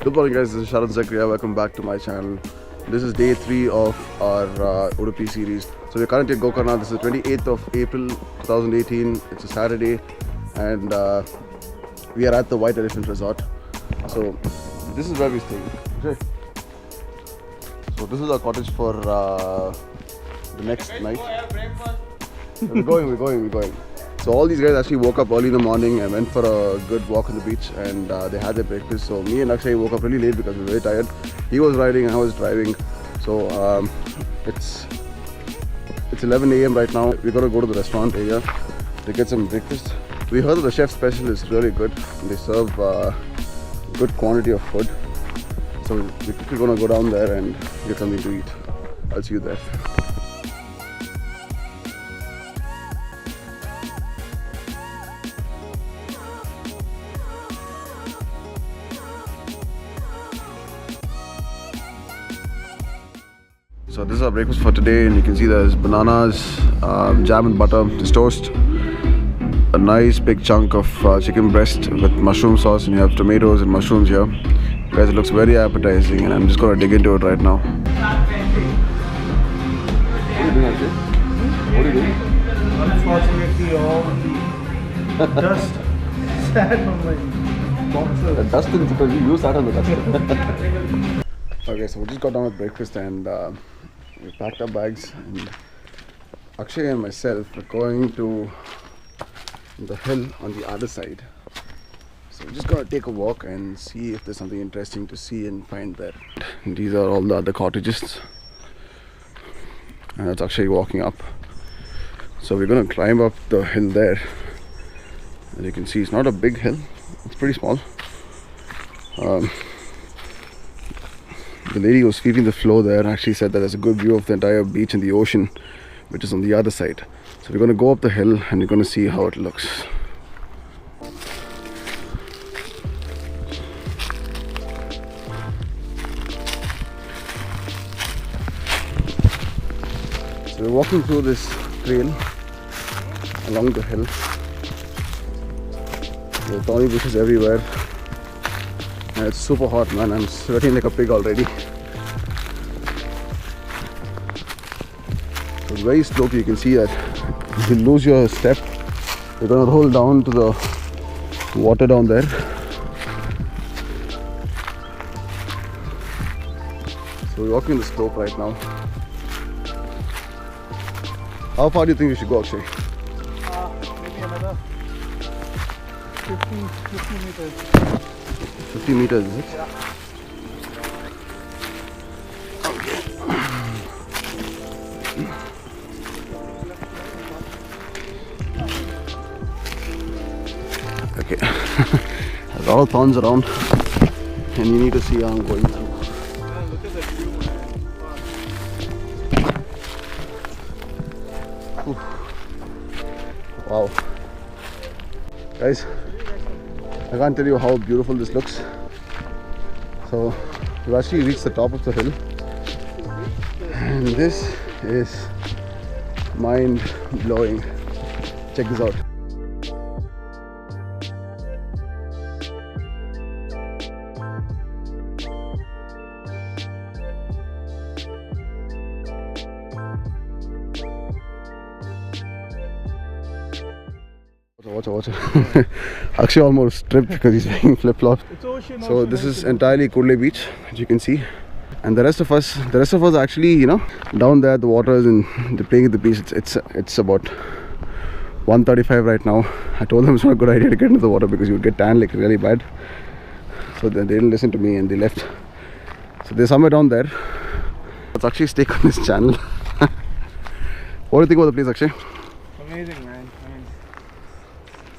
Good morning guys, this is Sharan Zakria. Welcome back to my channel. This is day 3 of our Udupi series. So we're currently at Gokarna. This is the 28th of April 2018. It's a Saturday and we are at the White Elephant Resort. So this is where we stay. Okay. So this is our cottage for the next night. We're going. So all these guys actually woke up early in the morning and went for a good walk on the beach, and they had their breakfast. So me and Akshay woke up really late because we were very tired. He was riding and I was driving. So it's 11 AM right now. We're gonna go to the restaurant area to get some breakfast. We heard that the chef's special is really good. They serve good quantity of food. So we're quickly gonna go down there and get something to eat. I'll see you there. So this is our breakfast for today, and you can see there's bananas, jam and butter, this toast, a nice big chunk of chicken breast with mushroom sauce, and you have tomatoes and mushrooms here. Guys, it looks very appetizing and I'm just going to dig into it right now. What are you doing, Ajay? What are you doing? Unfortunately, all the dust sat on my boxer. The dust is because you sat on the dust. Okay, so we just got done with breakfast and we packed our bags, and Akshay and myself are going to the hill on the other side. So we're just gonna take a walk and see if there's something interesting to see and find there. And these are all the other cottages, and that's Akshay walking up. So we're gonna climb up the hill there. As you can see, it's not a big hill, it's pretty small. The lady who was sweeping the floor there actually said that there's a good view of the entire beach and the ocean, which is on the other side. So we're going to go up the hill and we're going to see how it looks. So we're walking through this trail along the hill. There are thorny bushes everywhere. And it's super hot, man. I'm sweating like a pig already. So it's very slopey. You can see that if you lose your step, you're gonna roll down to the water down there. So we're walking the slope right now. How far do you think we should go, Akshay? Maybe another 50 meters. 50 meters, is it? Yeah. Okay. There's a lot of thorns around, and you need to see how I'm going through. Look at that view, man. Wow. Guys, I can't tell you how beautiful this looks. So we've actually reached the top of the hill, and this is mind blowing. Check this out. Watch it. Akshay almost tripped because he's wearing flip-flops. So this is entirely Kudle beach, as you can see. And the rest of us are actually, you know, down there at the waters and they're playing at the beach. It's about 1:35 right now. I told them it's not a good idea to get into the water because you would get tan like really bad. So they didn't listen to me and they left. So they're somewhere down there. Let's actually stay on this channel. What do you think about the place, Akshay? Amazing, man. I mean,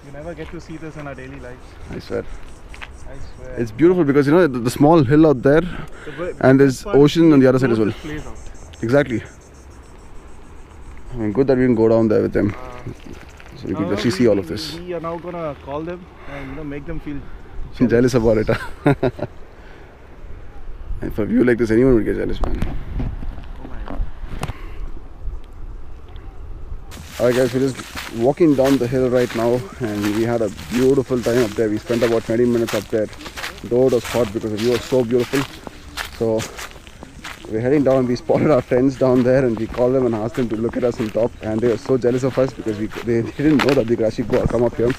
you never get to see this in our daily lives. I swear. I swear. It's beautiful because, you know, the small hill out there and there's ocean on the other side as well. Exactly. I mean, good that we can go down there with them. So we can actually see all of this. We are now gonna call them and make them feel jealous about it. And for a view like this, anyone would get jealous, man. Oh my God. Alright guys, we're just walking down the hill right now and we had a beautiful time up there. We spent about 20 minutes up there though it was hot because the view was so beautiful. So we're heading down. We spotted our friends down there and we called them and asked them to look at us on top, and they were so jealous of us because they didn't know that they could actually come up here.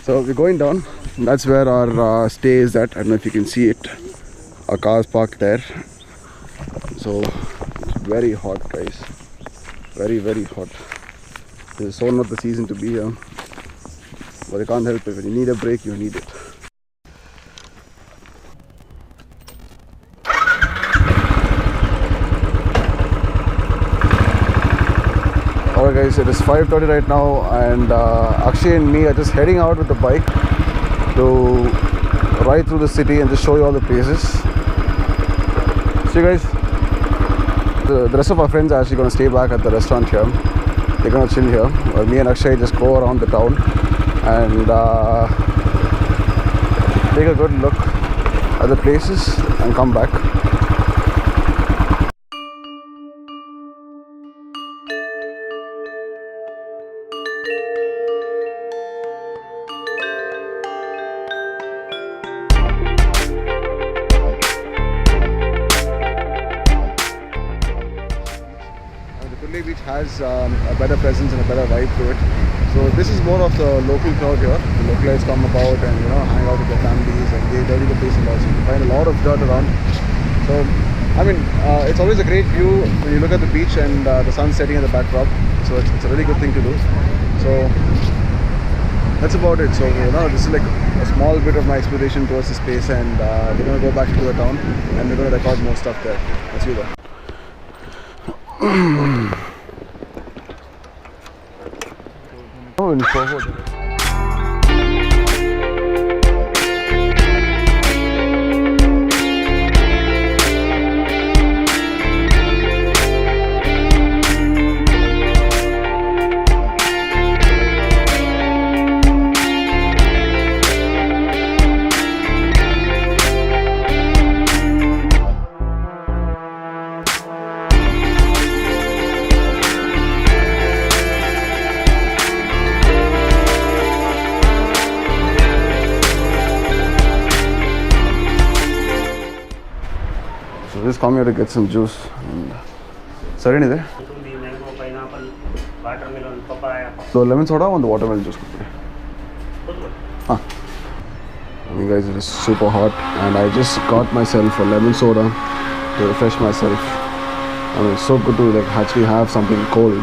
So we're going down. That's where our stay is at. I don't know if you can see it. Our car's parked there. So it's very hot, guys. Very, very hot. This is so not the season to be here, but you can't help it. When you need a break, you need it. Alright guys, it is 5:30 right now, and Akshay and me are just heading out with the bike to ride through the city and just show you all the places. So you guys, the rest of our friends are actually going to stay back at the restaurant here. They're going to chill here, while me and Akshay just go around the town and take a good look at the places and come back. The beach has a better presence and a better vibe to it. So this is more of the local crowd here. The localites come about and hang out with their families, and they dirty the place a lot. So you find a lot of dirt around. So I mean, it's always a great view when you look at the beach and the sun setting in the backdrop. So it's a really good thing to do. So that's about it. So this is like a small bit of my exploration towards this place, and we're going to go back to the town and we're going to record more stuff there. I'll see you there. Oh, in forward. Just come here to get some juice. Sorry, there. Mango, pineapple, watermelon, papaya. So lemon soda and the watermelon juice. You guys, it is super hot, and I just got myself a lemon soda to refresh myself. I mean, it's so good to actually have something cold.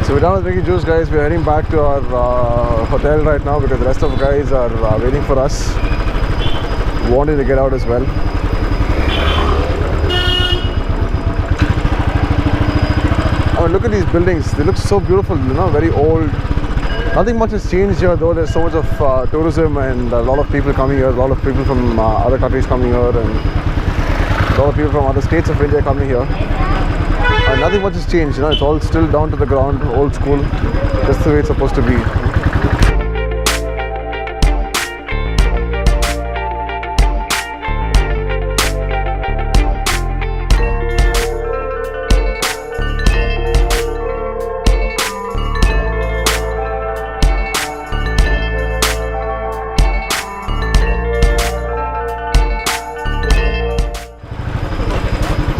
So we're done with drinking juice, guys. We're heading back to our hotel right now because the rest of the guys are waiting for us, wanting to get out as well. I mean, look at these buildings. They look so beautiful, very old. Nothing much has changed here, though. There's so much of tourism and a lot of people coming here. A lot of people from other countries coming here, and a lot of people from other states of India coming here. And nothing much has changed, it's all still down to the ground, old school, just the way it's supposed to be.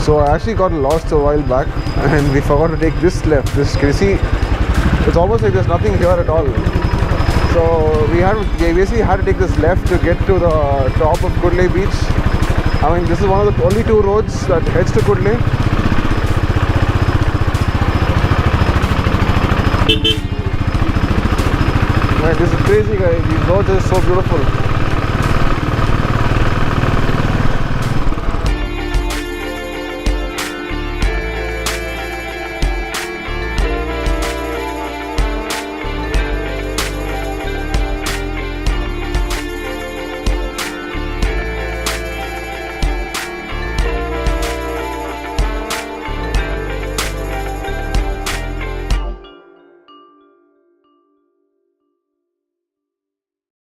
So I actually got lost a while back and we forgot to take this left. Can you see? It's almost like there's nothing here at all. So we basically had to take this left to get to the top of Kudle beach. I mean, this is one of the only two roads that heads to Kudle. Man, this is crazy, guys. These roads are so beautiful.